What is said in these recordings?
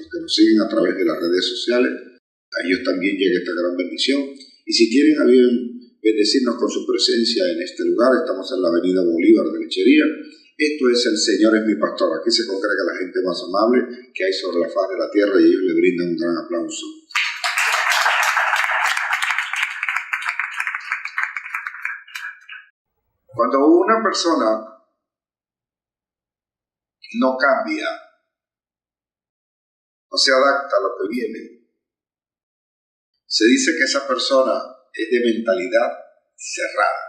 los que nos siguen a través de las redes sociales. A ellos también llega esta gran bendición. Y si quieren a bien bendecirnos con su presencia en este lugar, estamos en la avenida Bolívar de Lechería. Esto es El Señor es mi pastor. Aquí se congrega la gente más amable que hay sobre la faz de la tierra y ellos le brindan un gran aplauso. Cuando una persona no cambia, no se adapta a lo que viene, se dice que esa persona es de mentalidad cerrada.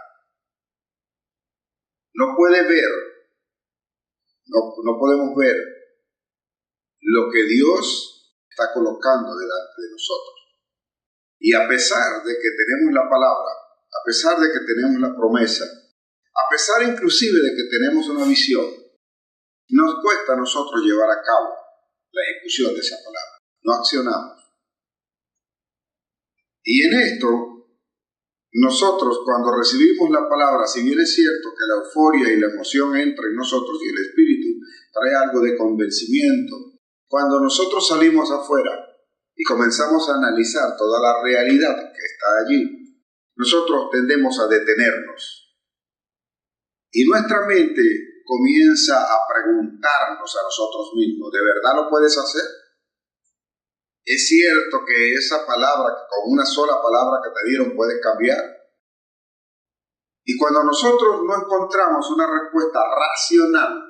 No puede ver, no podemos ver lo que Dios está colocando delante de nosotros. Y a pesar de que tenemos la palabra, a pesar de que tenemos la promesa, a pesar inclusive de que tenemos una visión, nos cuesta a nosotros llevar a cabo la ejecución de esa palabra. No accionamos. Y en esto, nosotros cuando recibimos la palabra, si bien es cierto que la euforia y la emoción entra en nosotros y el espíritu trae algo de convencimiento, cuando nosotros salimos afuera y comenzamos a analizar toda la realidad que está allí, nosotros tendemos a detenernos. Y nuestra mente comienza a preguntarnos a nosotros mismos, ¿de verdad lo puedes hacer? ¿Es cierto que esa palabra, que con una sola palabra que te dieron puedes cambiar? Y cuando nosotros no encontramos una respuesta racional,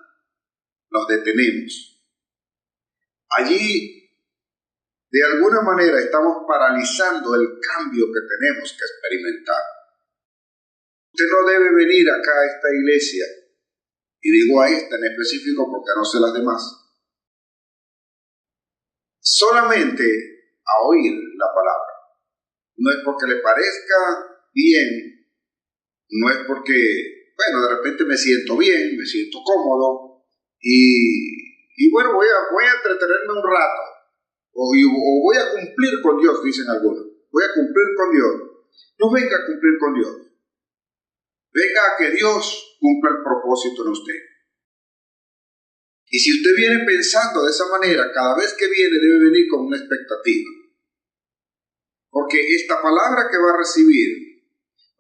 nos detenemos. Allí, de alguna manera, estamos paralizando el cambio que tenemos que experimentar. Usted no debe venir acá a esta iglesia, y digo a esta en específico porque no sé las demás, solamente a oír la palabra. No es porque le parezca bien, no es porque, bueno, de repente me siento bien, me siento cómodo, y bueno, voy a entretenerme un rato, o voy a cumplir con Dios, dicen algunos. Voy a cumplir con Dios. No venga a cumplir con Dios. Venga a que Dios cumpla el propósito en usted. Y si usted viene pensando de esa manera, cada vez que viene debe venir con una expectativa. Porque esta palabra que va a recibir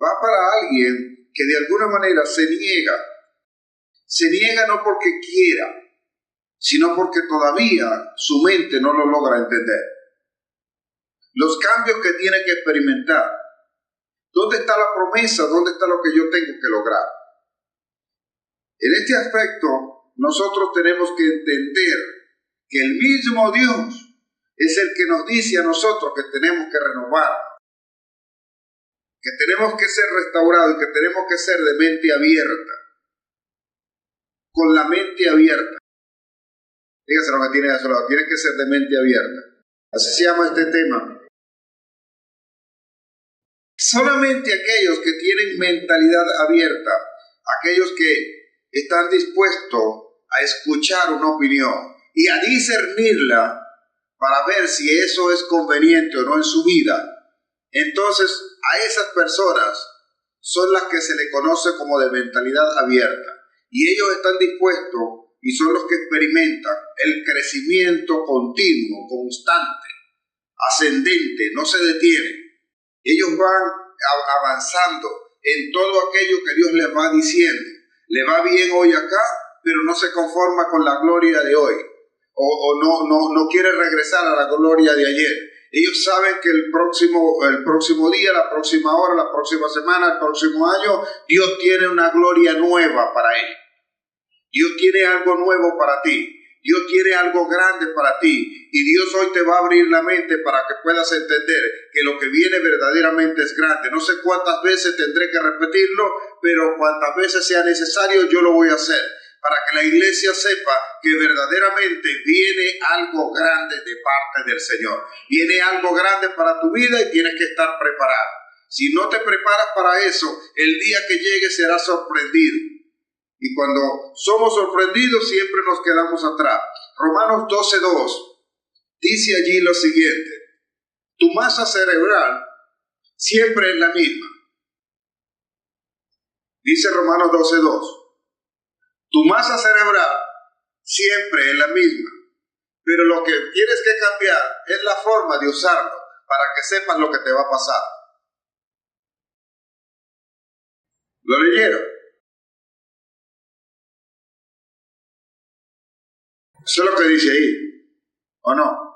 va para alguien que de alguna manera se niega. Se niega no porque quiera, sino porque todavía su mente no lo logra entender. Los cambios que tiene que experimentar. ¿Dónde está la promesa? ¿Dónde está lo que yo tengo que lograr? En este aspecto, nosotros tenemos que entender que el mismo Dios es el que nos dice a nosotros que tenemos que renovar, que tenemos que ser restaurados y que tenemos que ser de mente abierta, con la mente abierta. Dígase lo que tiene a su lado, tiene que ser de mente abierta. Así se llama este tema. Solamente aquellos que tienen mentalidad abierta, aquellos que están dispuestos a escuchar una opinión y a discernirla para ver si eso es conveniente o no en su vida, entonces a esas personas son las que se le conoce como de mentalidad abierta. Y ellos están dispuestos y son los que experimentan el crecimiento continuo, constante, ascendente, no se detienen. Ellos van avanzando en todo aquello que Dios les va diciendo. Le va bien hoy acá, pero no se conforma con la gloria de hoy. O no quiere regresar a la gloria de ayer. Ellos saben que el próximo día, la próxima hora, la próxima semana, el próximo año, Dios tiene una gloria nueva para ellos. Dios tiene algo nuevo para ti. Dios tiene algo grande para ti y Dios hoy te va a abrir la mente para que puedas entender que lo que viene verdaderamente es grande. No sé cuántas veces tendré que repetirlo, pero cuantas veces sea necesario yo lo voy a hacer para que la iglesia sepa que verdaderamente viene algo grande de parte del Señor. Viene algo grande para tu vida y tienes que estar preparado. Si no te preparas para eso, el día que llegue serás sorprendido. Y cuando somos sorprendidos siempre nos quedamos atrás. Romanos 12:2 dice allí lo siguiente: tu masa cerebral siempre es la misma. Dice Romanos 12:2, tu masa cerebral siempre es la misma, Pero lo que tienes que cambiar es la forma de usarlo para que sepas lo que te va a pasar. ¿Lo leyeron? Eso es lo que dice ahí, ¿o no?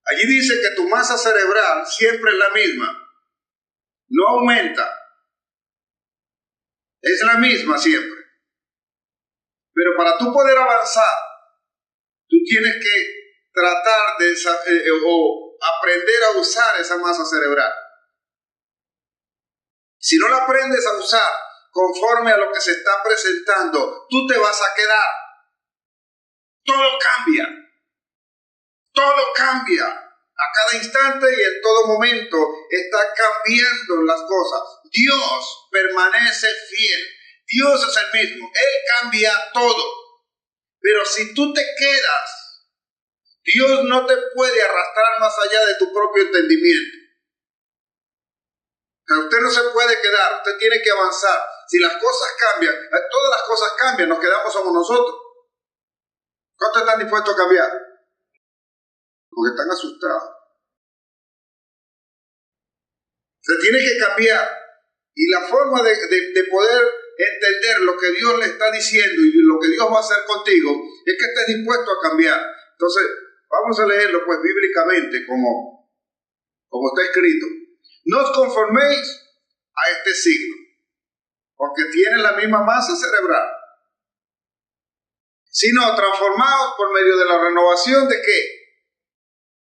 Allí dice que tu masa cerebral siempre es la misma, no aumenta, es la misma siempre. Pero para tú poder avanzar, tú tienes que tratar de o aprender a usar esa masa cerebral. Si no la aprendes a usar conforme a lo que se está presentando, tú te vas a quedar. Todo cambia. Todo cambia. A cada instante y en todo momento está cambiando las cosas. Dios permanece fiel. Dios es el mismo. Él cambia todo. Pero si tú te quedas, Dios no te puede arrastrar más allá de tu propio entendimiento. Usted no se puede quedar, usted tiene que avanzar. Si las cosas cambian, todas las cosas cambian, nos quedamos somos nosotros. ¿Cuántos están dispuestos a cambiar? Porque están asustados. Se tiene que cambiar. Y la forma de poder entender lo que Dios le está diciendo y lo que Dios va a hacer contigo es que estés dispuesto a cambiar. Entonces, vamos a leerlo pues bíblicamente como está escrito. No os conforméis a este siglo, porque tiene la misma masa cerebral, sino transformados por medio de la renovación de ¿qué?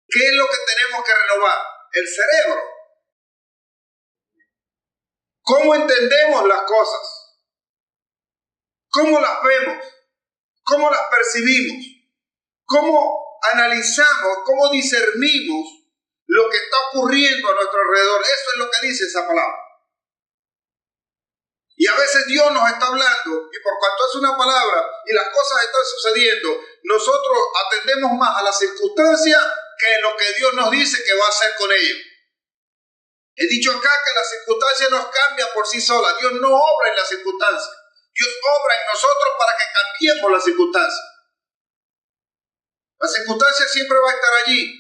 ¿Qué es lo que tenemos que renovar? El cerebro. ¿Cómo entendemos las cosas? ¿Cómo las vemos? ¿Cómo las percibimos? ¿Cómo analizamos? ¿Cómo discernimos lo que está ocurriendo a nuestro alrededor? Eso es lo que dice esa palabra. Y a veces Dios nos está hablando, y por cuanto es una palabra y las cosas están sucediendo, nosotros atendemos más a las circunstancias que lo que Dios nos dice que va a hacer con ellos. He dicho acá que las circunstancias nos cambian por sí solas. Dios no obra en las circunstancias. Dios obra en nosotros para que cambiemos las circunstancias. La circunstancia siempre va a estar allí.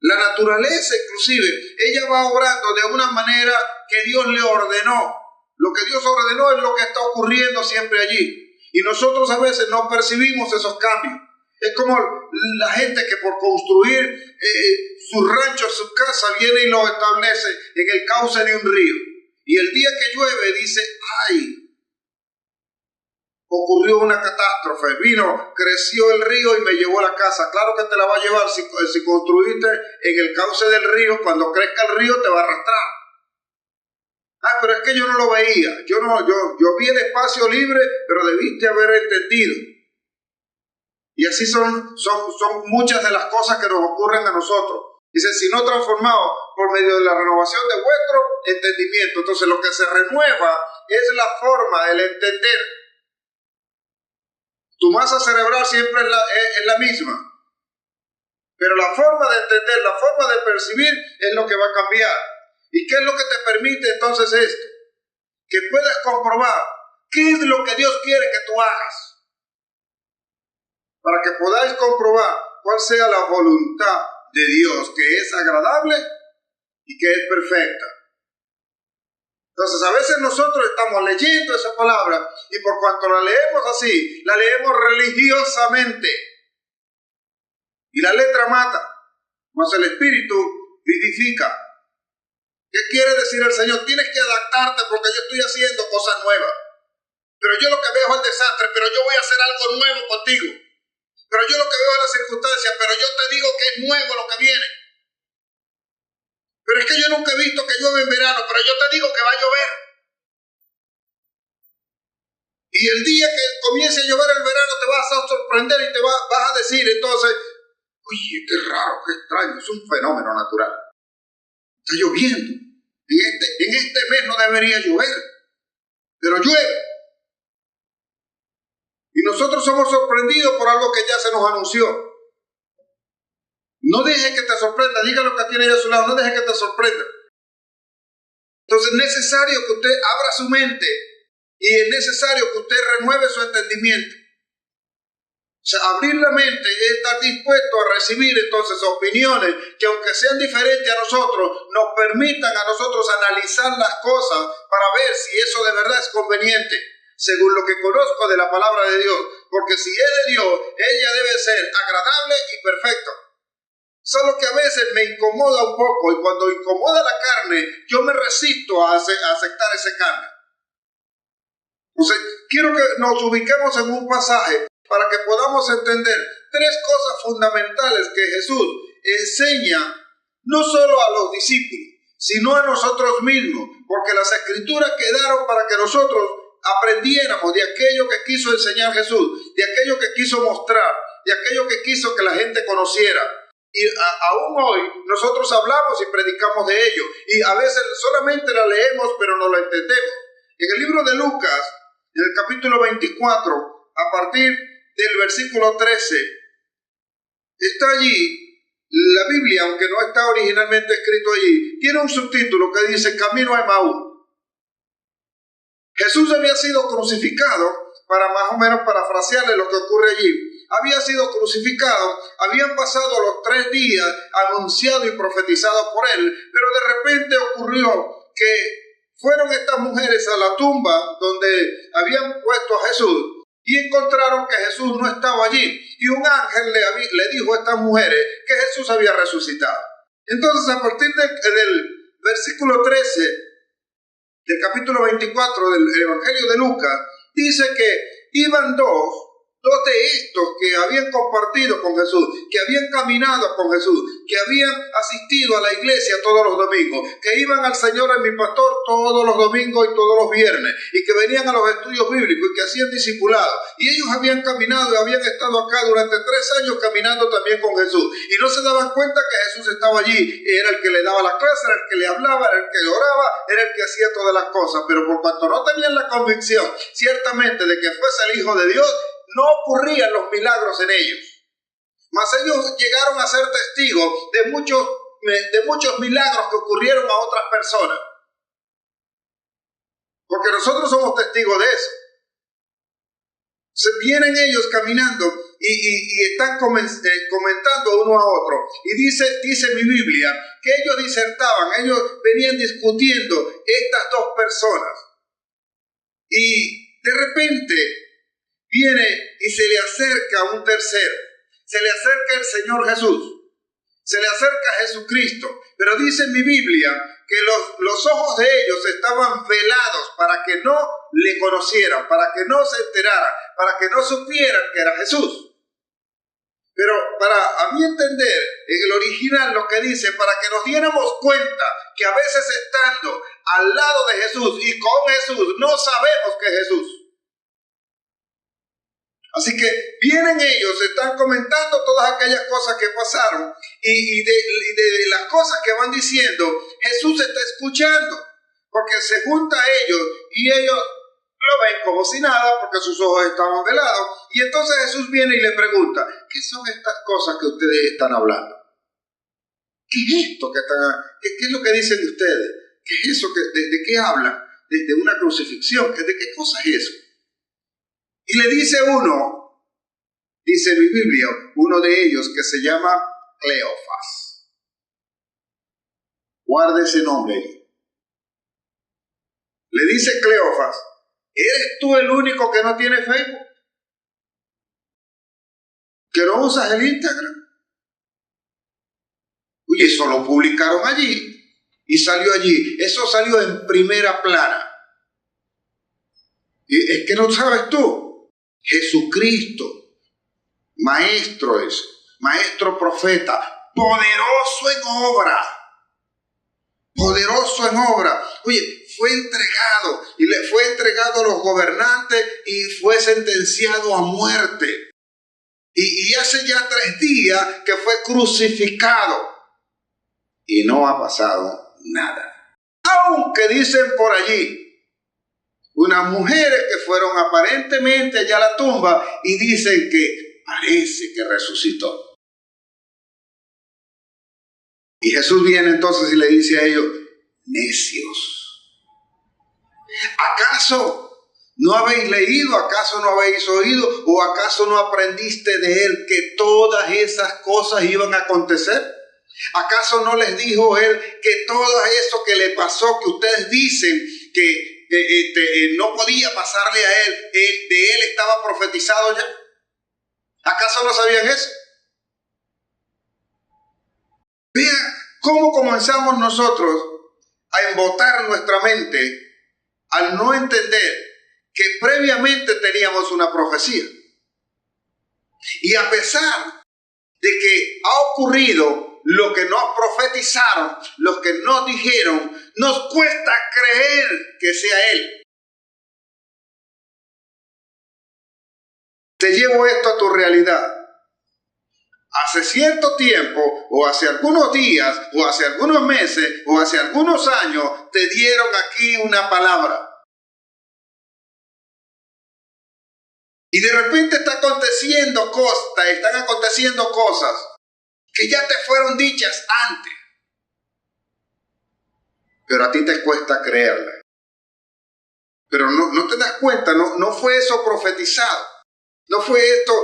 La naturaleza inclusive, ella va obrando de una manera que Dios le ordenó. Lo que Dios ordenó es lo que está ocurriendo siempre allí. Y nosotros a veces no percibimos esos cambios. Es como la gente que por construir sus ranchos, sus casas, viene y lo establece en el cauce de un río. Y el día que llueve dice, ¡ay! Ocurrió una catástrofe, creció el río y me llevó a la casa. Claro que te la va a llevar si construiste en el cauce del río, cuando crezca el río te va a arrastrar. Ah, pero es que yo no lo veía. Yo vi el espacio libre, pero debiste haber entendido. Y así son muchas de las cosas que nos ocurren a nosotros. Dice, si no transformados por medio de la renovación de vuestro entendimiento. Entonces lo que se renueva es la forma, el entender. Tu masa cerebral siempre es la misma. Pero la forma de entender, la forma de percibir es lo que va a cambiar. ¿Y qué es lo que te permite entonces esto? Que puedas comprobar qué es lo que Dios quiere que tú hagas. Para que podáis comprobar cuál sea la voluntad de Dios, que es agradable y que es perfecta. Entonces a veces nosotros estamos leyendo esa palabra y por cuanto la leemos así, la leemos religiosamente. Y la letra mata, mas el espíritu vivifica. ¿Qué quiere decir el Señor? Tienes que adaptarte porque yo estoy haciendo cosas nuevas. Pero yo lo que veo es el desastre, pero yo voy a hacer algo nuevo contigo. Pero yo lo que veo es las circunstancias, pero yo te digo que es nuevo lo que viene. Pero es que yo nunca he visto que llueve en verano, pero yo te digo que va a llover. Y el día que comience a llover el verano te vas a sorprender y te vas a decir entonces, oye, qué raro, qué extraño, es un fenómeno natural. Está lloviendo. En este mes no debería llover, pero llueve. Y nosotros somos sorprendidos por algo que ya se nos anunció. No deje que te sorprenda, diga lo que tiene ahí a su lado, no deje que te sorprenda. Entonces es necesario que usted abra su mente y es necesario que usted renueve su entendimiento. O sea, abrir la mente y estar dispuesto a recibir entonces opiniones que, aunque sean diferentes a nosotros, nos permitan a nosotros analizar las cosas para ver si eso de verdad es conveniente, según lo que conozco de la palabra de Dios. Porque si es de Dios, ella debe ser agradable y perfecta. Solo que a veces me incomoda un poco, y cuando incomoda la carne, yo me resisto a aceptar ese cambio. Entonces, quiero que nos ubiquemos en un pasaje para que podamos entender tres cosas fundamentales que Jesús enseña no solo a los discípulos, sino a nosotros mismos, porque las Escrituras quedaron para que nosotros aprendiéramos de aquello que quiso enseñar Jesús, de aquello que quiso mostrar, de aquello que quiso que la gente conociera. Y aún hoy nosotros hablamos y predicamos de ello, y a veces solamente la leemos pero no la entendemos. En el libro de Lucas, en el capítulo 24, a partir del versículo 13, está allí la Biblia, aunque no está originalmente escrito allí, tiene un subtítulo que dice Camino a Emaús. Jesús había sido crucificado, para más o menos parafrasearle lo que ocurre allí. Había sido crucificado, habían pasado los 3 días anunciado y profetizado por él, pero de repente ocurrió que fueron estas mujeres a la tumba donde habían puesto a Jesús y encontraron que Jesús no estaba allí, y un ángel le dijo a estas mujeres que Jesús había resucitado. Entonces, a partir del versículo 13 del capítulo 24 del Evangelio de Lucas, dice que iban dos de estos que habían compartido con Jesús, que habían caminado con Jesús, que habían asistido a la iglesia todos los domingos, que iban al Señor en mi pastor todos los domingos y todos los viernes, y que venían a los estudios bíblicos y que hacían discipulado. Y ellos habían caminado y habían estado acá durante 3 años caminando también con Jesús. Y no se daban cuenta que Jesús estaba allí, era el que le daba la clase, era el que le hablaba, era el que oraba, era el que hacía todas las cosas. Pero por cuanto no tenían la convicción ciertamente de que fuese el Hijo de Dios, no ocurrían los milagros en ellos. Mas ellos llegaron a ser testigos de muchos milagros que ocurrieron a otras personas. Porque nosotros somos testigos de eso. Se vienen ellos caminando y están comentando uno a otro. Y dice mi Biblia que ellos disertaban, ellos venían discutiendo estas dos personas. Y de repente viene y se le acerca un tercero. Se le acerca el Señor Jesús. Se le acerca Jesucristo. Pero dice en mi Biblia que los ojos de ellos estaban velados para que no le conocieran, para que no se enteraran, para que no supieran que era Jesús. Pero para a mi entender, en el original lo que dice, para que nos diéramos cuenta que a veces estando al lado de Jesús y con Jesús, no sabemos que es Jesús. Así que vienen ellos, están comentando todas aquellas cosas que pasaron y de las cosas que van diciendo, Jesús está escuchando, porque se junta a ellos y ellos lo ven como si nada porque sus ojos estaban velados. Y entonces Jesús viene y le pregunta, ¿qué son estas cosas que ustedes están hablando? ¿Qué es esto que están? ¿Qué es lo que dicen ustedes? ¿Qué es eso? ¿De qué hablan? ¿De una crucifixión? ¿De qué cosa es eso? Y le dice uno, dice mi Biblia, uno de ellos que se llama Cleofas. Guarde ese nombre ahí. Le dice Cleofas, ¿eres tú el único que no tiene Facebook? ¿Que no usas el Instagram? Oye, eso lo publicaron allí y salió allí. Eso salió en primera plana. Y es que no sabes tú. Jesucristo, maestro es, maestro profeta, poderoso en obra. Oye, fue entregado y le fue entregado a los gobernantes y fue sentenciado a muerte. Y hace ya 3 días que fue crucificado y no ha pasado nada. Aunque dicen por allí unas mujeres que fueron aparentemente allá a la tumba y dicen que parece que resucitó. Y Jesús viene entonces y le dice a ellos, necios, ¿acaso ¿No habéis leído? ¿Acaso no habéis oído? ¿O acaso no aprendiste de él que todas esas cosas iban a acontecer? ¿Acaso no les dijo él que todo eso que le pasó, que ustedes dicen que no podía pasarle a él, de él estaba profetizado ya? ¿Acaso no sabían eso? Vean cómo comenzamos nosotros a embotar nuestra mente al no entender que previamente teníamos una profecía. Y a pesar de que ha ocurrido lo que nos profetizaron, lo que nos dijeron, nos cuesta creer que sea él. Te llevo esto a tu realidad. Hace cierto tiempo, o hace algunos días, o hace algunos meses, o hace algunos años, te dieron aquí una palabra. Y de repente están aconteciendo cosas que ya te fueron dichas antes. Pero a ti te cuesta creerla. Pero no te das cuenta, no fue eso profetizado. No fue esto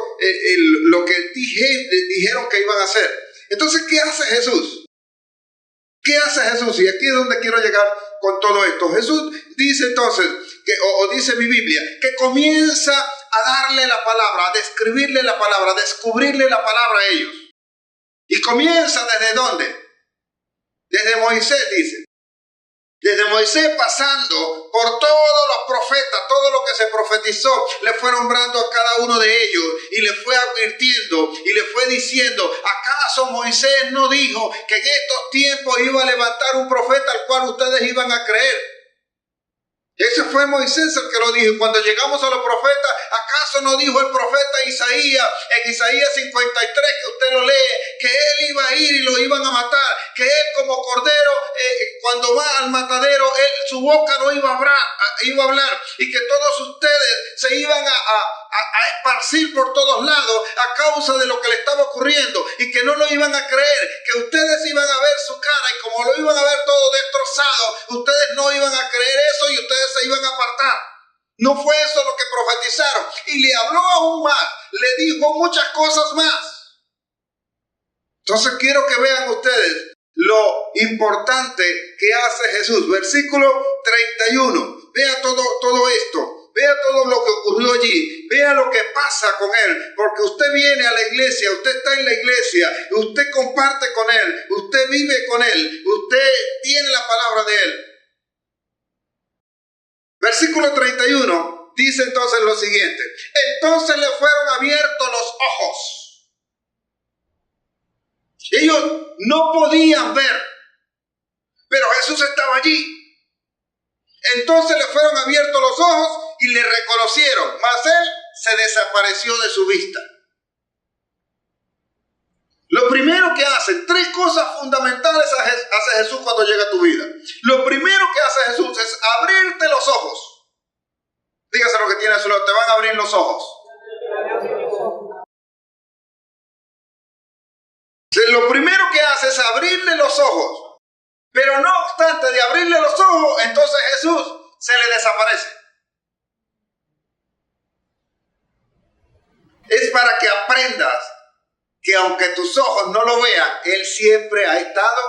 lo que dijeron que iban a hacer. Entonces, ¿qué hace Jesús? ¿Qué hace Jesús? Y aquí es donde quiero llegar con todo esto. Jesús dice entonces, dice mi Biblia, que comienza a darle la palabra, a describirle la palabra, a descubrirle la palabra a ellos. Y comienza ¿desde dónde? Desde Moisés, dice. Desde Moisés pasando por todos los profetas, todo lo que se profetizó, le fue nombrando a cada uno de ellos y le fue advirtiendo y le fue diciendo, ¿acaso Moisés no dijo que en estos tiempos iba a levantar un profeta al cual ustedes iban a creer? Ese fue Moisés el que lo dijo. Y cuando llegamos a los profetas, ¿acaso no dijo el profeta Isaías, en Isaías 53, que usted lo lee, que él iba a ir y lo iban a matar, que él como cordero, cuando va al matadero, su boca no iba a hablar, y que todos ustedes se iban a esparcir por todos lados a causa de lo que le estaba ocurriendo, y que no lo iban a creer, que ustedes iban a ver su cara, y como lo iban a ver todo destrozado, ustedes no iban a creer eso y ustedes se iban a apartar? No fue eso lo que profetizaron. Y le habló aún más, le dijo muchas cosas más. Entonces quiero que vean ustedes lo importante que hace Jesús. Versículo 31. Vea todo esto. Vea todo lo que ocurrió allí. Vea lo que pasa con él. Porque usted viene a la iglesia, usted está en la iglesia, usted comparte con él, usted vive con él, usted tiene la palabra de él. Versículo 31 dice entonces lo siguiente. Entonces le fueron abiertos los ojos. Ellos no podían ver, pero Jesús estaba allí. Entonces le fueron abiertos los ojos y le reconocieron, mas él se desapareció de su vista. Lo primero que hace, tres cosas fundamentales hace Jesús cuando llega a tu vida. Lo primero que hace Jesús es abrirte los ojos. Dígase lo que tiene a su lado, te van a abrir los ojos. Lo primero que hace es abrirle los ojos. Pero no obstante de abrirle los ojos, entonces Jesús se le desaparece. Es para que aprendas que aunque tus ojos no lo vean, Él siempre ha estado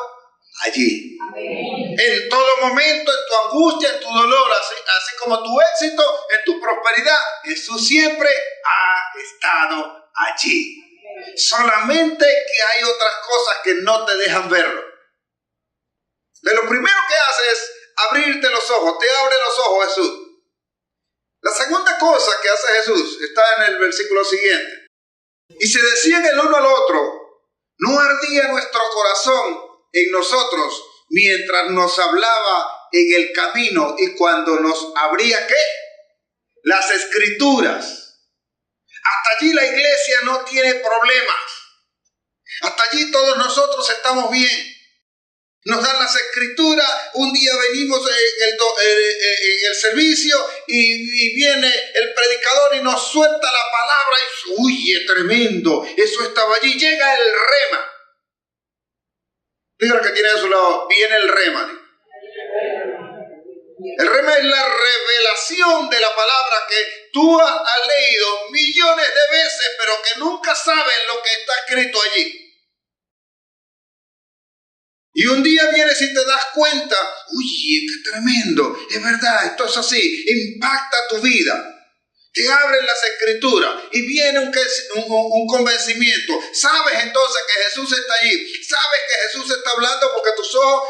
allí. Amén. En todo momento, en tu angustia, en tu dolor, así como tu éxito, en tu prosperidad, Jesús siempre ha estado allí. Amén. Solamente que hay otras cosas que no te dejan verlo. De lo primero que hace es abrirte los ojos, te abre los ojos Jesús. La segunda cosa que hace Jesús está en el versículo siguiente. Y se decían el uno al otro, ¿no ardía nuestro corazón en nosotros mientras nos hablaba en el camino y cuando nos abría ¿qué? Las escrituras? Hasta allí la iglesia no tiene problemas. Hasta allí todos nosotros estamos bien. Nos dan las escrituras, un día venimos en el servicio y viene el predicador y nos suelta la palabra y uy, es tremendo, eso estaba allí, llega el rema. Diga que tiene a su lado, viene el rema. El rema es la revelación de la palabra que tú has leído millones de veces, pero que nunca sabes lo que está escrito allí. Y un día vienes y te das cuenta, uy, qué tremendo, es verdad, esto es así, impacta tu vida. Te abren las escrituras y viene un convencimiento. Sabes entonces que Jesús está allí. Sabes que Jesús está hablando porque tus ojos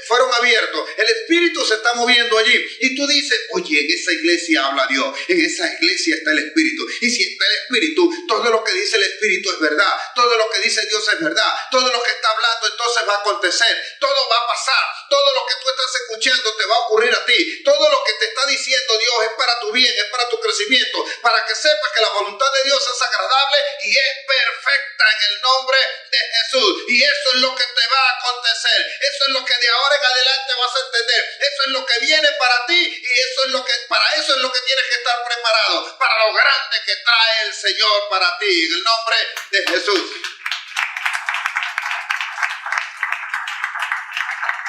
fueron abiertos. El Espíritu se está moviendo allí. Y tú dices, oye, en esa iglesia habla Dios. En esa iglesia está el Espíritu. Y si está el Espíritu, todo lo que dice el Espíritu es verdad. Todo lo que dice Dios es verdad. Todo lo que está hablando entonces va a acontecer. Todo va a pasar. Todo lo que tú estás escuchando te va a ocurrir a ti. Todo lo que te está diciendo Dios es para tu bien, es para tu crecimiento, para que sepas que la voluntad de Dios es agradable y es perfecta en el nombre de Jesús. Y eso es lo que te va a acontecer. Eso es lo que de ahora en adelante vas a entender. Eso es lo que viene para ti y para eso es lo que tienes que estar preparado, para lo grande que trae el Señor para ti, en el nombre de Jesús.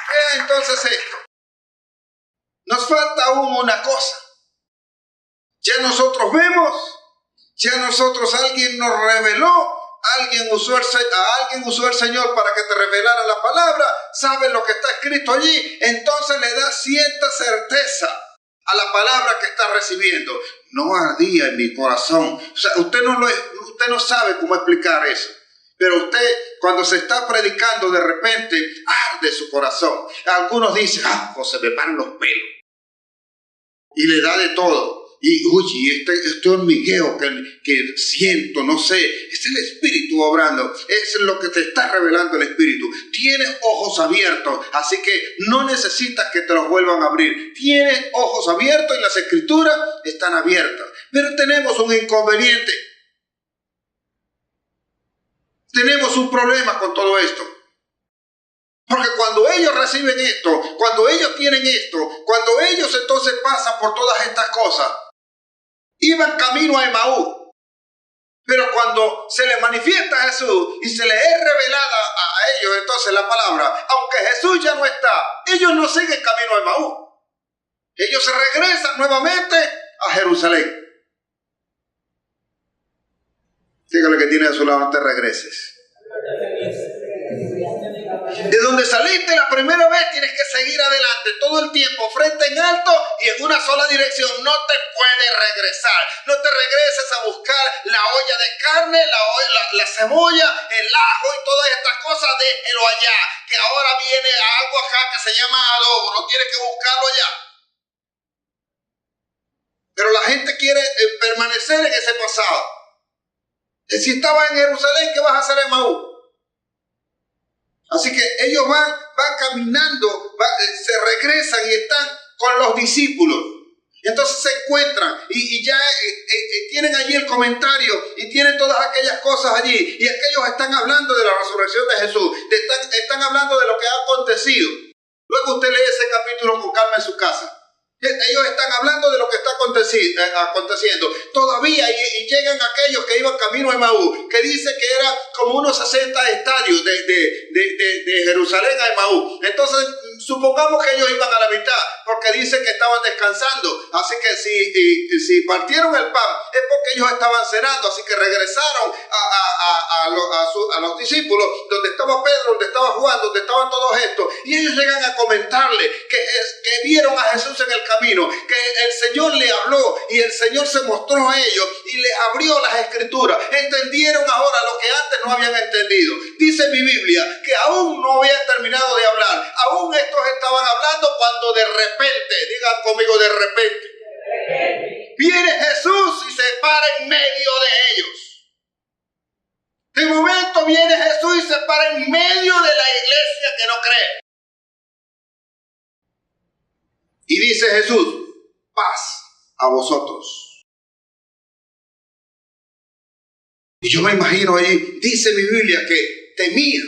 Vea entonces esto. Nos falta aún una cosa. Ya nosotros vemos, ya nosotros alguien nos reveló, a alguien usó el Señor para que te revelara la palabra, sabe lo que está escrito allí, entonces le da cierta certeza a la palabra que está recibiendo. No ardía en mi corazón. O sea, usted no sabe cómo explicar eso. Pero usted, cuando se está predicando, de repente arde su corazón. Algunos dicen, se me paran los pelos. Y le da de todo. Y oye, este hormigueo que siento, no sé, es el Espíritu obrando, es lo que te está revelando el Espíritu. Tienes ojos abiertos, así que no necesitas que te los vuelvan a abrir. Tienes ojos abiertos y las Escrituras están abiertas. Pero tenemos un inconveniente. Tenemos un problema con todo esto. Porque cuando ellos reciben esto, cuando ellos tienen esto, cuando ellos entonces pasan por todas estas cosas, iban camino a Emaús. Pero cuando se les manifiesta a Jesús y se les es revelada a ellos entonces la palabra, aunque Jesús ya no está, ellos no siguen camino a Emaús. Ellos se regresan nuevamente a Jerusalén. Dígale que tiene a su lado, no te regreses. De donde saliste la primera vez tienes que seguir adelante todo el tiempo, frente en alto y en una sola dirección. No te puedes regresar. No te regreses a buscar la olla de carne, la cebolla, el ajo y todas estas cosas. Déjelo allá, que ahora viene algo acá que se llama adobo. No tienes que buscarlo allá. Pero la gente quiere permanecer en ese pasado. Si estabas en Jerusalén, ¿qué vas a hacer en Emaús? Así que ellos van caminando, se regresan y están con los discípulos. Entonces se encuentran y ya tienen allí el comentario y tienen todas aquellas cosas allí. Y aquellos están hablando de la resurrección de Jesús, están hablando de lo que ha acontecido. Luego usted lee ese capítulo con calma en su casa. Ellos están hablando de lo que está aconteciendo. Todavía y llegan aquellos que iban camino a Emaús, que dice que era como unos 60 estadios de Jerusalén a Emaús. Entonces supongamos que ellos iban a la mitad, porque dice que estaban descansando. Así que si partieron el pan es porque ellos estaban cenando. Así que regresaron a los discípulos, donde estaba Pedro, donde estaba Juan, donde estaban todos estos, y ellos llegan a comentarle que vieron a Jesús en el camino, que el Señor le habló y el Señor se mostró a ellos y les abrió las Escrituras. Entendieron ahora lo que antes no habían entendido. Dice mi Biblia que aún no habían terminado de hablar, aún estos estaban hablando cuando de repente, digan conmigo, de repente, viene Jesús y se para en medio de ellos. De momento viene Jesús y se para en medio de la iglesia que no cree. Y dice Jesús, paz a vosotros. Y yo me imagino ahí, dice mi Biblia que temía,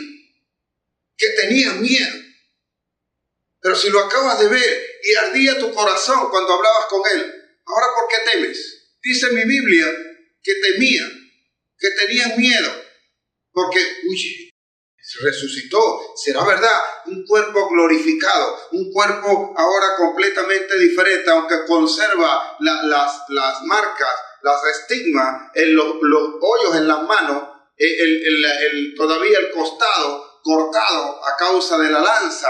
que tenía miedo. Pero si lo acabas de ver y ardía tu corazón cuando hablabas con él, ¿ahora por qué temes? Dice mi Biblia que temía, que tenía miedo. Porque, resucitó, será verdad, un cuerpo glorificado, un cuerpo ahora completamente diferente, aunque conserva las marcas, las estigmas, los hoyos en las manos, todavía el costado cortado a causa de la lanza,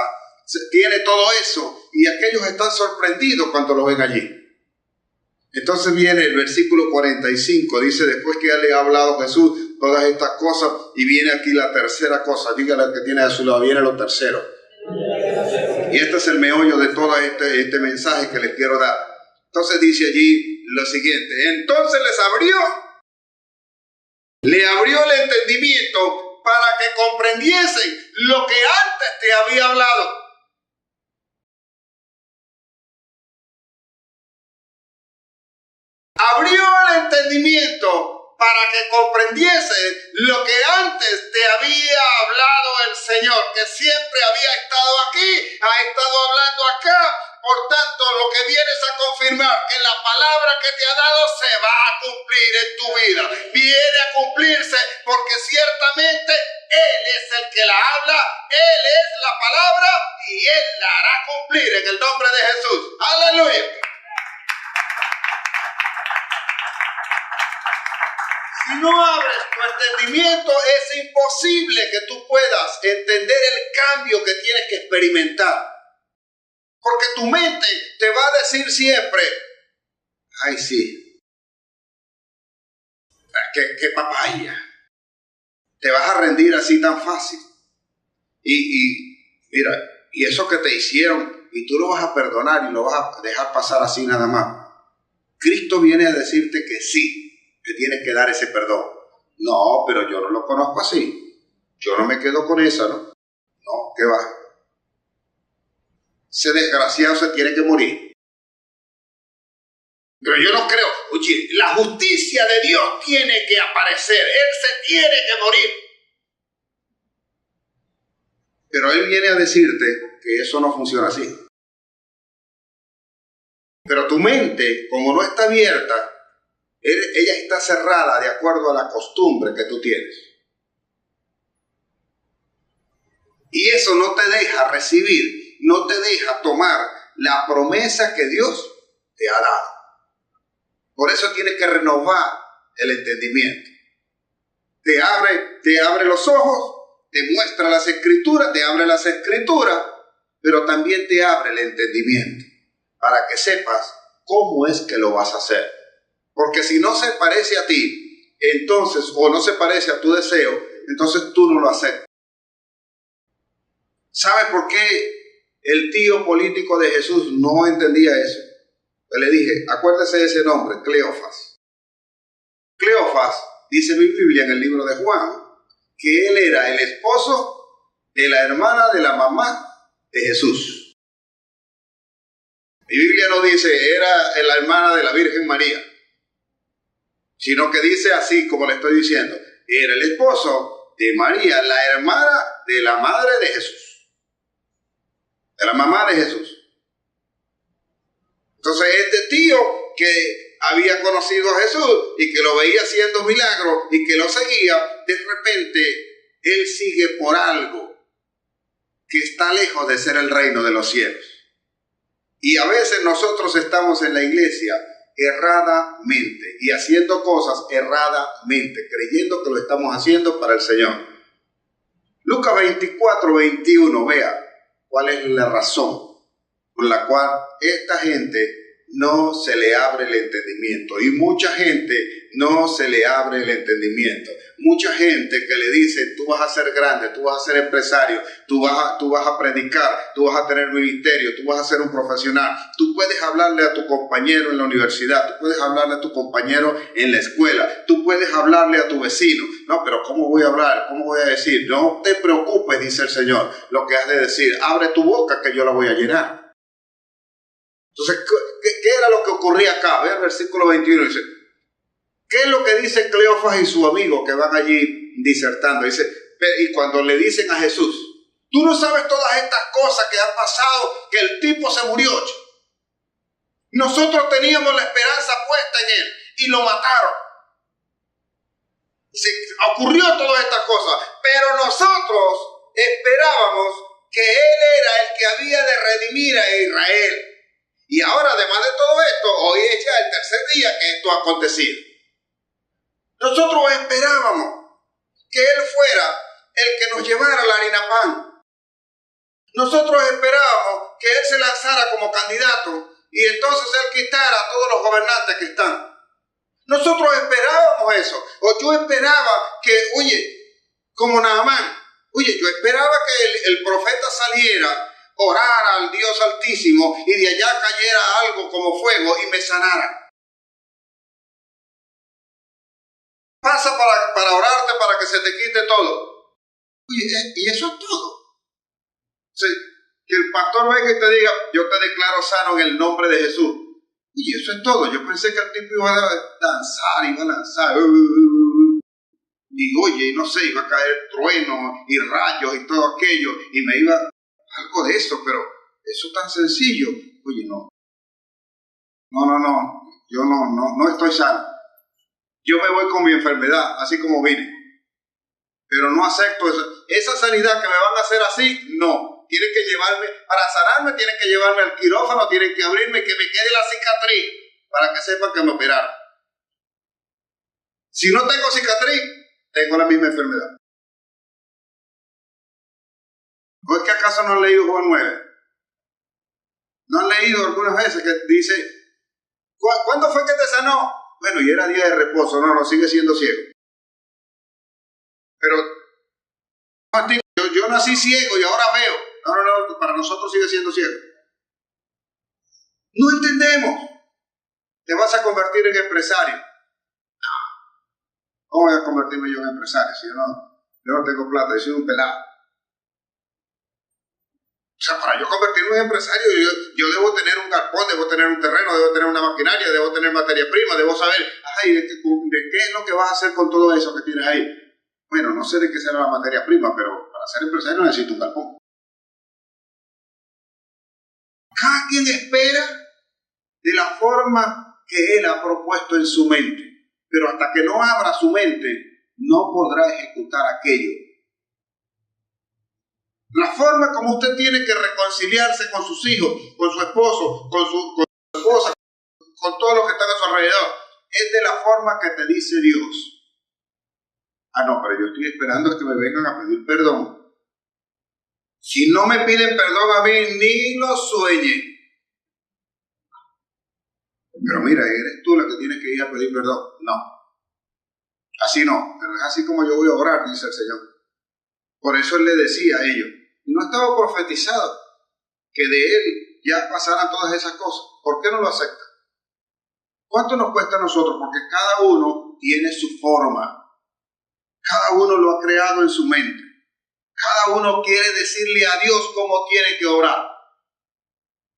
tiene todo eso, y aquellos están sorprendidos cuando lo ven allí. Entonces viene el versículo 45, dice, después que ya le ha hablado Jesús todas estas cosas, y viene aquí la tercera cosa, dígale al que tiene a su lado, viene lo tercero. Y este es el meollo de todo este mensaje que les quiero dar. Entonces dice allí lo siguiente, entonces le abrió el entendimiento para que comprendiesen lo que antes te había hablado. Abrió el entendimiento para que comprendiese lo que antes te había hablado el Señor, que siempre había estado aquí, ha estado hablando acá. Por tanto, lo que vienes a confirmar, que la palabra que te ha dado se va a cumplir en tu vida. Viene a cumplirse porque ciertamente Él es el que la habla, Él es la palabra y Él la hará cumplir en el nombre de Jesús. ¡Aleluya! Si no abres tu entendimiento, es imposible que tú puedas entender el cambio que tienes que experimentar. Porque tu mente te va a decir siempre, ay sí, qué papaya. Te vas a rendir así tan fácil. Y mira, y eso que te hicieron, y tú lo vas a perdonar y lo vas a dejar pasar así nada más. Cristo viene a decirte que sí, que tienes que dar ese perdón. No, pero yo no lo conozco así. Yo no me quedo con esa, ¿no? No, ¿qué va? Ese desgraciado se tiene que morir. Pero yo no creo. Oye, la justicia de Dios tiene que aparecer. Él se tiene que morir. Pero Él viene a decirte que eso no funciona así. Pero tu mente, como no está abierta, ella está cerrada de acuerdo a la costumbre que tú tienes. Y eso no te deja recibir, no te deja tomar la promesa que Dios te ha dado. Por eso tienes que renovar el entendimiento. Te abre los ojos, te muestra las escrituras, te abre las escrituras, pero también te abre el entendimiento para que sepas cómo es que lo vas a hacer. Porque si no se parece a ti, entonces, o no se parece a tu deseo, entonces tú no lo aceptas. ¿Sabe por qué el tío político de Jesús no entendía eso? Le dije, acuérdese de ese nombre, Cleofas. Cleofas, dice mi Biblia en el libro de Juan, que él era el esposo de la hermana de la mamá de Jesús. Mi Biblia no dice, era la hermana de la Virgen María, sino que dice así como le estoy diciendo, era el esposo de María, la hermana de la madre de Jesús, de la mamá de Jesús. Entonces este tío que había conocido a Jesús y que lo veía haciendo milagros y que lo seguía, de repente él sigue por algo que está lejos de ser el reino de los cielos. Y a veces nosotros estamos en la iglesia erradamente y haciendo cosas erradamente, creyendo que lo estamos haciendo para el Señor. Lucas 24:21, vea cuál es la razón por la cual esta gente no se le abre el entendimiento. Y mucha gente no se le abre el entendimiento. Mucha gente que le dice, tú vas a ser grande, tú vas a ser empresario, tú vas a predicar, tú vas a tener ministerio, tú vas a ser un profesional. Tú puedes hablarle a tu compañero en la universidad, tú puedes hablarle a tu compañero en la escuela, tú puedes hablarle a tu vecino. No, pero ¿cómo voy a hablar? ¿Cómo voy a decir? No te preocupes, dice el Señor. Lo que has de decir, abre tu boca que yo la voy a llenar. Entonces, ¿qué era lo que ocurría acá? Ve el versículo 21, dice, ¿qué es lo que dice Cleofas y su amigo que van allí disertando? Dice, y cuando le dicen a Jesús, tú no sabes todas estas cosas que han pasado, que el tipo se murió. Nosotros teníamos la esperanza puesta en él y lo mataron. Se ocurrió todas estas cosas, pero nosotros esperábamos que Él era el que había de redimir a Israel. Y ahora, además de todo esto, hoy es ya el tercer día que esto ha acontecido. Nosotros esperábamos que Él fuera el que nos llevara la harina pan. Nosotros esperábamos que Él se lanzara como candidato y entonces Él quitara a todos los gobernantes que están. Nosotros esperábamos eso. O yo esperaba que, como Naamán, yo esperaba que el profeta saliera, orara al Dios Altísimo y de allá cayera algo como fuego y me sanara. Pasa para orarte para que se te quite todo. Y eso es todo. Sí, que el pastor venga y te diga, yo te declaro sano en el nombre de Jesús. Y eso es todo. Yo pensé que el tipo iba a lanzar. Y no sé, iba a caer truenos y rayos y todo aquello. Y me iba algo de eso, pero eso es tan sencillo. No. Yo no estoy sano. Yo me voy con mi enfermedad, así como vine. Pero no acepto eso. Esa sanidad que me van a hacer así, no. Tienen que llevarme, para sanarme, tienen que llevarme al quirófano, tienen que abrirme, que me quede la cicatriz, para que sepan que me operaron. Si no tengo cicatriz, tengo la misma enfermedad. ¿O es que acaso no han leído Juan 9? ¿No han leído algunas veces que dice, ¿cuándo fue que te sanó? Bueno, y era día de reposo, no, sigue siendo ciego. Pero yo nací ciego y ahora veo. No, para nosotros sigue siendo ciego. No entendemos. Te vas a convertir en empresario. No. ¿Cómo voy a convertirme yo en empresario si yo no tengo plata? Yo soy un pelado. O sea, para yo convertirme en empresario, yo debo tener un galpón, debo tener un terreno, debo tener una maquinaria, debo tener materia prima, debo saber, ¿de qué es lo que vas a hacer con todo eso que tienes ahí? Bueno, no sé de qué será la materia prima, pero para ser empresario necesito un galpón. Cada quien espera de la forma que Él ha propuesto en su mente, pero hasta que no abra su mente, no podrá ejecutar aquello. La forma como usted tiene que reconciliarse con sus hijos, con su esposo, con su esposa, con todos los que están a su alrededor, es de la forma que te dice Dios. No, pero yo estoy esperando a que me vengan a pedir perdón. Si no me piden perdón a mí, ni lo sueñen. Pero mira, eres tú la que tienes que ir a pedir perdón. No. Así no. Pero es así como yo voy a orar, dice el Señor. Por eso Él le decía a ellos. Y no estaba profetizado que de Él ya pasaran todas esas cosas. ¿Por qué no lo acepta? ¿Cuánto nos cuesta a nosotros? Porque cada uno tiene su forma. Cada uno lo ha creado en su mente. Cada uno quiere decirle a Dios cómo tiene que orar.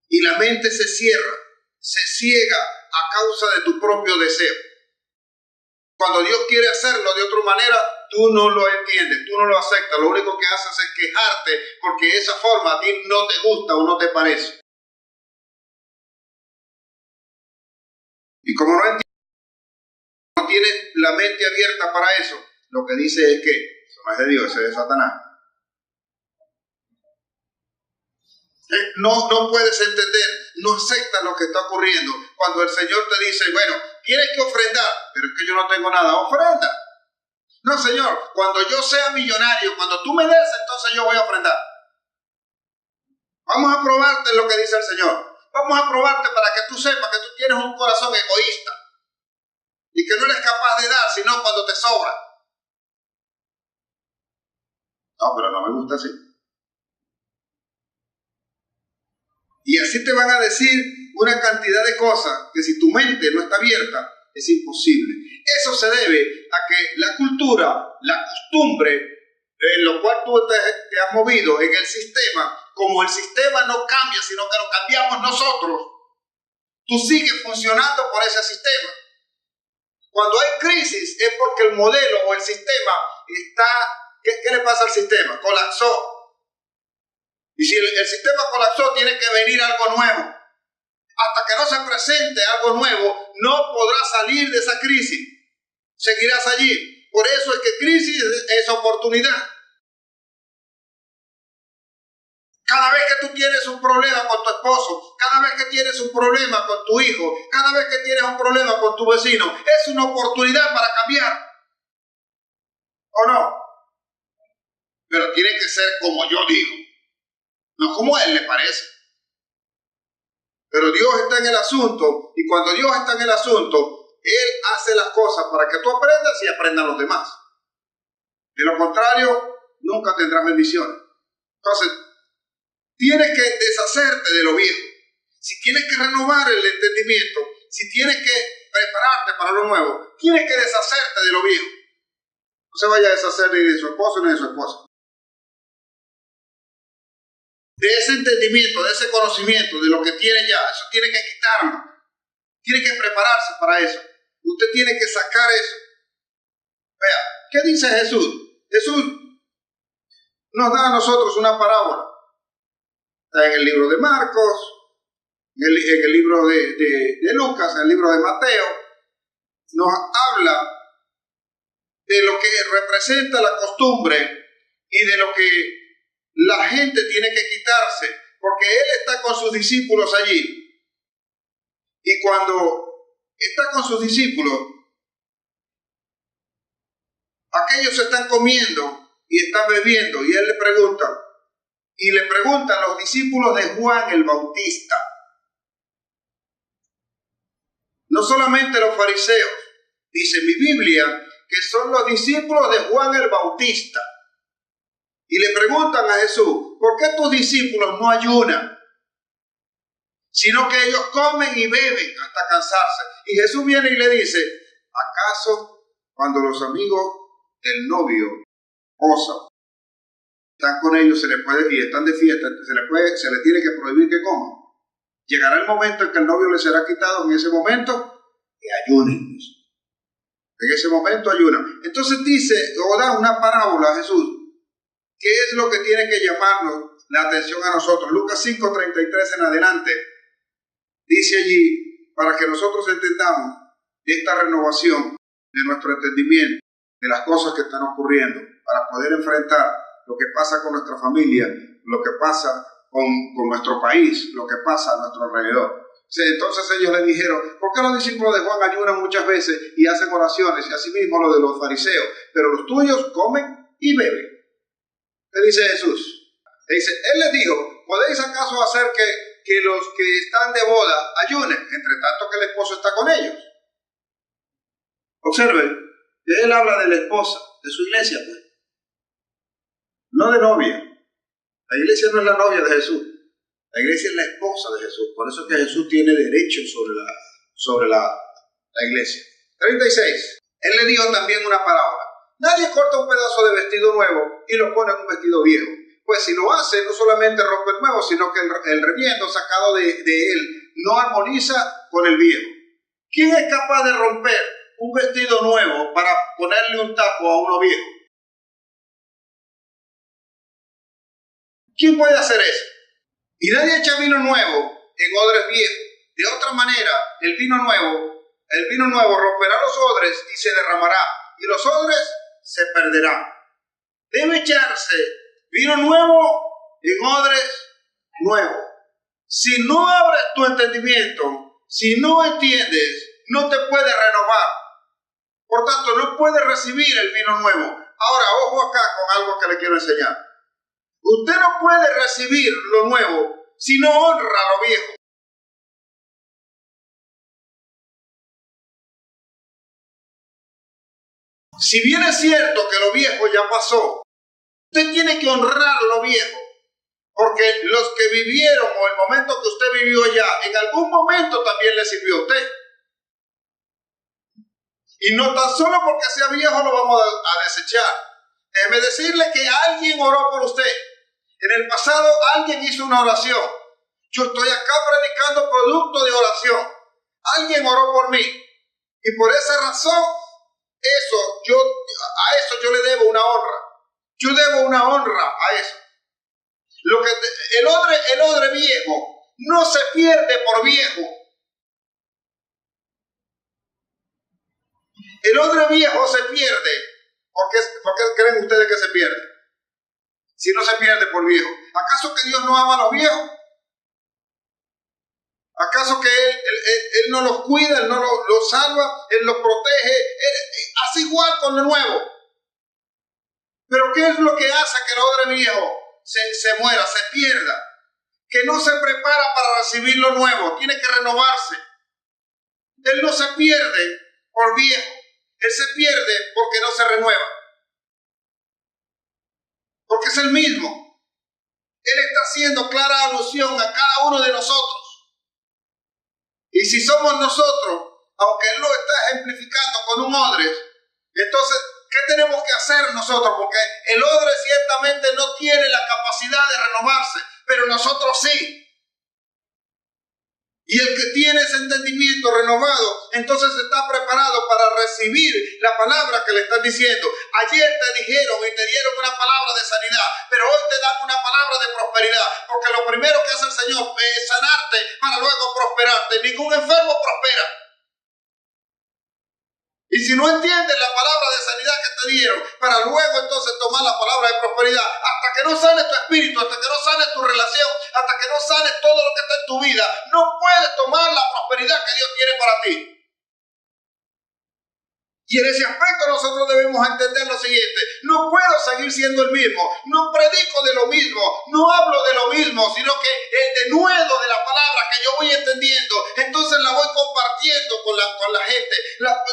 Y la mente se cierra, se ciega a causa de tu propio deseo. Cuando Dios quiere hacerlo de otra manera, tú no lo entiendes, tú no lo aceptas. Lo único que haces es quejarte porque esa forma a ti no te gusta o no te parece. Y como no entiendes, no tienes la mente abierta para eso, lo que dice es que eso no es de Dios, eso es de Satanás. No puedes entender, no aceptas lo que está ocurriendo. Cuando el Señor te dice, bueno, tienes que ofrendar, pero es que yo no tengo nada, ofrenda. No, Señor, cuando yo sea millonario, cuando tú me des, entonces yo voy a ofrendar. Vamos a probarte lo que dice el Señor. Vamos a probarte para que tú sepas que tú tienes un corazón egoísta y que no eres capaz de dar, sino cuando te sobra. No, pero no me gusta así. Y así te van a decir una cantidad de cosas que si tu mente no está abierta, es imposible. Eso se debe a que la cultura, la costumbre, en lo cual tú te has movido en el sistema, como el sistema no cambia, sino que lo cambiamos nosotros, tú sigues funcionando por ese sistema. Cuando hay crisis es porque el modelo o el sistema está... ¿Qué le pasa al sistema? Colapsó. Y si el sistema colapsó, tiene que venir algo nuevo. Hasta que no se presente algo nuevo, no podrás salir de esa crisis. Seguirás allí. Por eso es que crisis es oportunidad. Cada vez que tú tienes un problema con tu esposo, cada vez que tienes un problema con tu hijo, cada vez que tienes un problema con tu vecino, es una oportunidad para cambiar. ¿O no? Pero tiene que ser como yo digo, no como a él le parece. Pero Dios está en el asunto, y cuando Dios está en el asunto, Él hace las cosas para que tú aprendas y aprendan los demás. De lo contrario, nunca tendrás bendiciones. Entonces, tienes que deshacerte de lo viejo. Si tienes que renovar el entendimiento, si tienes que prepararte para lo nuevo, tienes que deshacerte de lo viejo. No se vaya a deshacer ni de su esposo ni de su esposa. De ese entendimiento, de ese conocimiento, de lo que tiene ya, eso tiene que quitarlo. Tiene que prepararse para eso. Usted tiene que sacar eso. Vea, ¿qué dice Jesús? Jesús nos da a nosotros una parábola. Está en el libro de Marcos, en el libro de Lucas, en el libro de Mateo. Nos habla de lo que representa la costumbre y de lo que la gente tiene que quitarse, porque Él está con sus discípulos allí. Y cuando está con sus discípulos, aquellos están comiendo y están bebiendo, y Él le pregunta a los discípulos de Juan el Bautista. No solamente los fariseos, dice mi Biblia, que son los discípulos de Juan el Bautista. Y le preguntan a Jesús, ¿por qué tus discípulos no ayunan? Sino que ellos comen y beben hasta cansarse. Y Jesús viene y le dice, ¿acaso cuando los amigos del novio posan, están con ellos, y están de fiesta, se les tiene que prohibir que coman? Llegará el momento en que el novio les será quitado, en ese momento que ayunen. En ese momento ayunan. Entonces dice, o da una parábola a Jesús. ¿Qué es lo que tiene que llamarnos la atención a nosotros? Lucas 5:33 en adelante. Dice allí, para que nosotros entendamos esta renovación de nuestro entendimiento, de las cosas que están ocurriendo, para poder enfrentar lo que pasa con nuestra familia, lo que pasa con nuestro país, lo que pasa a nuestro alrededor. Entonces ellos le dijeron, ¿por qué los discípulos de Juan ayunan muchas veces y hacen oraciones? Y asimismo lo de los fariseos, pero los tuyos comen y beben. ¿Qué dice Jesús? Él les dijo, ¿podéis acaso hacer que los que están de boda ayunen, entre tanto que el esposo está con ellos? Observen, que él habla de la esposa, de su iglesia, pues. No de novia. La iglesia no es la novia de Jesús. La iglesia es la esposa de Jesús. Por eso es que Jesús tiene derecho sobre la iglesia. 36. Él le dijo también una parábola. Nadie corta un pedazo de vestido nuevo y lo pone en un vestido viejo. Pues si lo hace, no solamente rompe el nuevo, sino que el remiendo sacado de él no armoniza con el viejo. ¿Quién es capaz de romper un vestido nuevo para ponerle un tapo a uno viejo? ¿Quién puede hacer eso? Y nadie echa vino nuevo en odres viejos. De otra manera, el vino nuevo romperá los odres y se derramará, y los odres se perderán. Debe echarse vino nuevo en odres nuevos. Si no abres tu entendimiento, si no entiendes, no te puedes renovar. Por tanto, no puedes recibir el vino nuevo. Ahora, ojo acá con algo que le quiero enseñar. Usted no puede recibir lo nuevo si no honra lo viejo. Si bien es cierto que lo viejo ya pasó, usted tiene que honrar lo viejo. Porque los que vivieron o el momento que usted vivió ya, en algún momento también le sirvió a usted. Y no tan solo porque sea viejo lo vamos a desechar. Déjeme decirle que alguien oró por usted. En el pasado alguien hizo una oración. Yo estoy acá predicando producto de oración. Alguien oró por mí. Y por esa razón, a eso yo le debo una honra. Yo debo una honra a eso. El odre viejo no se pierde por viejo. El odre viejo se pierde ¿Por qué creen ustedes que se pierde? Si no se pierde por viejo. ¿Acaso que Dios no ama a los viejos? ¿Acaso que Él no los cuida, Él no los salva, Él los protege? Él hace igual con lo nuevo. Pero ¿qué es lo que hace que el odre viejo se muera, se pierda? Que no se prepara para recibir lo nuevo, tiene que renovarse. Él no se pierde por viejo, Él se pierde porque no se renueva. Porque es el mismo. Él está haciendo clara alusión a cada uno de nosotros. Y si somos nosotros, aunque Él lo está ejemplificando con un odre, entonces, ¿qué tenemos que hacer nosotros? Porque el odre ciertamente no tiene la capacidad de renovarse, pero nosotros sí. Y el que tiene ese entendimiento renovado, entonces está preparado para recibir la palabra que le están diciendo. Ayer te dijeron y te dieron una palabra de sanidad, pero hoy te dan una palabra de prosperidad, porque lo primero que hace el Señor es sanarte para luego prosperarte. Ningún enfermo prospera. Y si no entiendes la palabra de sanidad que te dieron, para luego entonces tomar la palabra de prosperidad, hasta que no sane tu espíritu, hasta que no sane tu relación, hasta que no sane todo lo que está en tu vida, no puedes tomar la prosperidad que Dios tiene para ti. Y en ese aspecto nosotros debemos entender lo siguiente: no puedo seguir siendo el mismo, no predico de lo mismo, no hablo de lo mismo, sino que el denuedo de la palabra que yo voy entendiendo, entonces la voy compartiendo con la gente,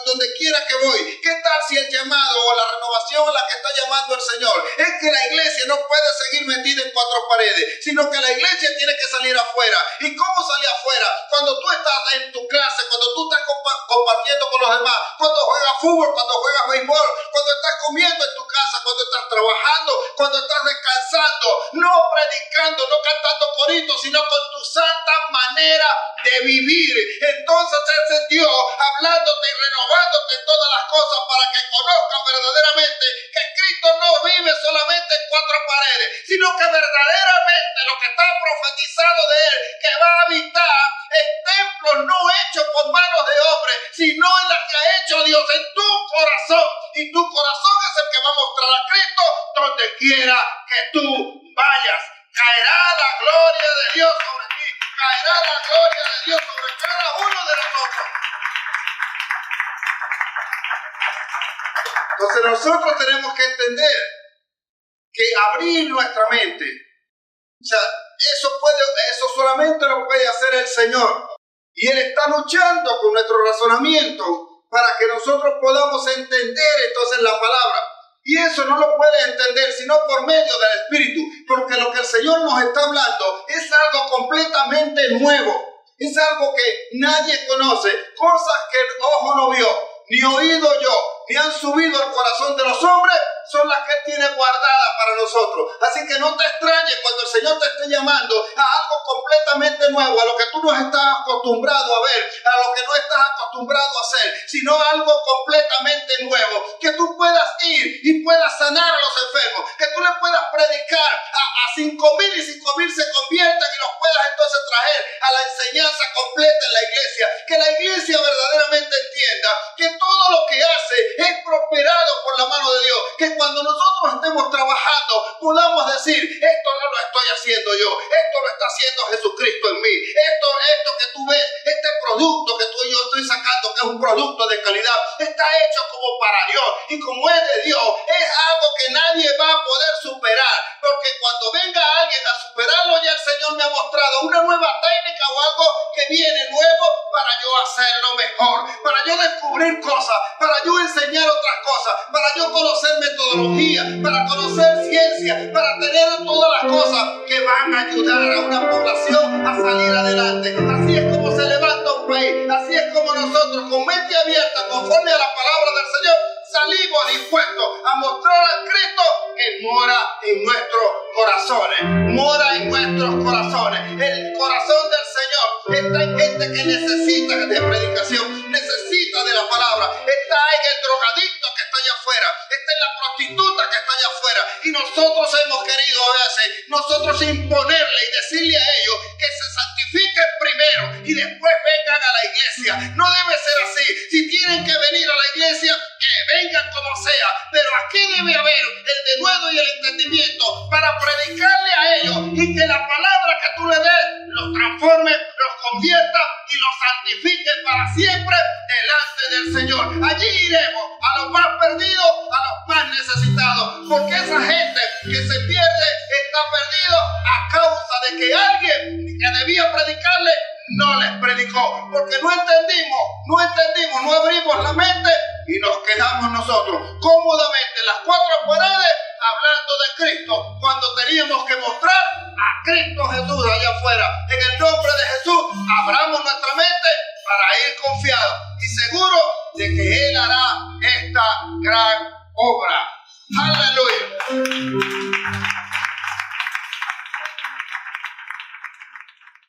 donde quiera que voy. ¿Qué tal si el llamado o la renovación a la que está llamando el Señor es que la iglesia no puede seguir metida en cuatro paredes, sino que la iglesia tiene que salir afuera? ¿Y cómo salir afuera? Cuando tú estás en tu clase, cuando tú estás compartiendo con los demás, cuando juegas fútbol, cuando juegas béisbol, cuando estás comiendo en tu casa, cuando estás trabajando, cuando estás descansando, no predicando, no cantando coritos, sino con tu santa manera de vivir. Entonces es Dios hablándote y renovándote en todas las cosas para que conozcan verdaderamente que Cristo no vive solamente en cuatro paredes, sino que verdaderamente lo que está profetizado de Él, que va a habitar en templos no hechos por manos de hombres, sino en las que ha hecho Dios en tu corazón. Y tu corazón es el que va a mostrar a Cristo donde quiera que tú vayas. Caerá la gloria de Dios sobre ti, caerá la gloria de Dios sobre cada uno de nosotros. Entonces nosotros tenemos que entender que abrir nuestra mente, o sea, eso solamente lo puede hacer el Señor. Y Él está luchando con nuestro razonamiento para que nosotros podamos entender entonces la palabra. Y eso no lo puedes entender sino por medio del Espíritu, porque lo que el Señor nos está hablando es algo completamente nuevo. Es algo que nadie conoce, cosas que el ojo no vio, ni oído yo, ni han subido al corazón de los hombres, son las que Él tiene guardadas para nosotros. Así que no te extrañes cuando el Señor te esté llamando a algo completamente nuevo, a lo que tú no estás acostumbrado a ver, a lo que no estás acostumbrado a hacer, sino algo completamente nuevo, que tú puedas ir y puedas sanar a los enfermos, que tú le puedas predicar a 5,000 y 5,000 se conviertan y los puedas entonces traer a la enseñanza completa en la iglesia, que la iglesia verdaderamente entienda que todo lo que hace es prosperado por la mano de Dios, que cuando nosotros estemos trabajando podamos decir: esto no lo estoy haciendo yo, esto lo está haciendo Jesucristo en mí, esto que tú ves, este producto que tú y yo estoy sacando, que es un producto de calidad, está hecho como para Dios, y como es de Dios, es algo que nadie va a poder superar, porque cuando venga alguien a superarlo, ya el Señor me ha mostrado una nueva técnica o algo que viene nuevo para yo hacerlo mejor, para yo descubrir cosas, para yo enseñar otras cosas, para yo conocer metodología, para conocer ciencia, para tener todas las cosas que van a ayudar a una población a salir adelante. Así es como se levanta un país, así es como nosotros, con mente abierta, conforme a la palabra del Señor, salimos dispuestos a mostrar a Cristo que mora en nuestros corazones, mora en nuestros corazones. El corazón del Señor está en gente que necesita de predicación, necesita de la palabra, está en el drogadicto que está allá afuera, está en la prostituta que está allá afuera, y nosotros hemos querido a veces imponerle y decirle a ellos que se santifiquen primero y después vengan a la iglesia. No debe ser así. Si tienen que venir a la iglesia, que vengan como sea. Pero aquí debe haber el denuedo y el entendimiento para predicarle a ellos y que la palabra que tú le des los transforme, los convierta y los santifique para siempre delante del Señor. Allí iremos a los más perdidos, a los más necesitados, porque esa gente que se pierde está perdido a causa de que alguien que debía predicarle no les predicó, porque no entendimos, no abrimos la mente y nos quedamos nosotros cómodamente en las cuatro paredes hablando de Cristo, cuando teníamos que mostrar a Cristo Jesús allá afuera. En el nombre de Jesús, abramos nuestra mente para ir confiados y seguros de que Él hará esta gran obra. ¡Aleluya!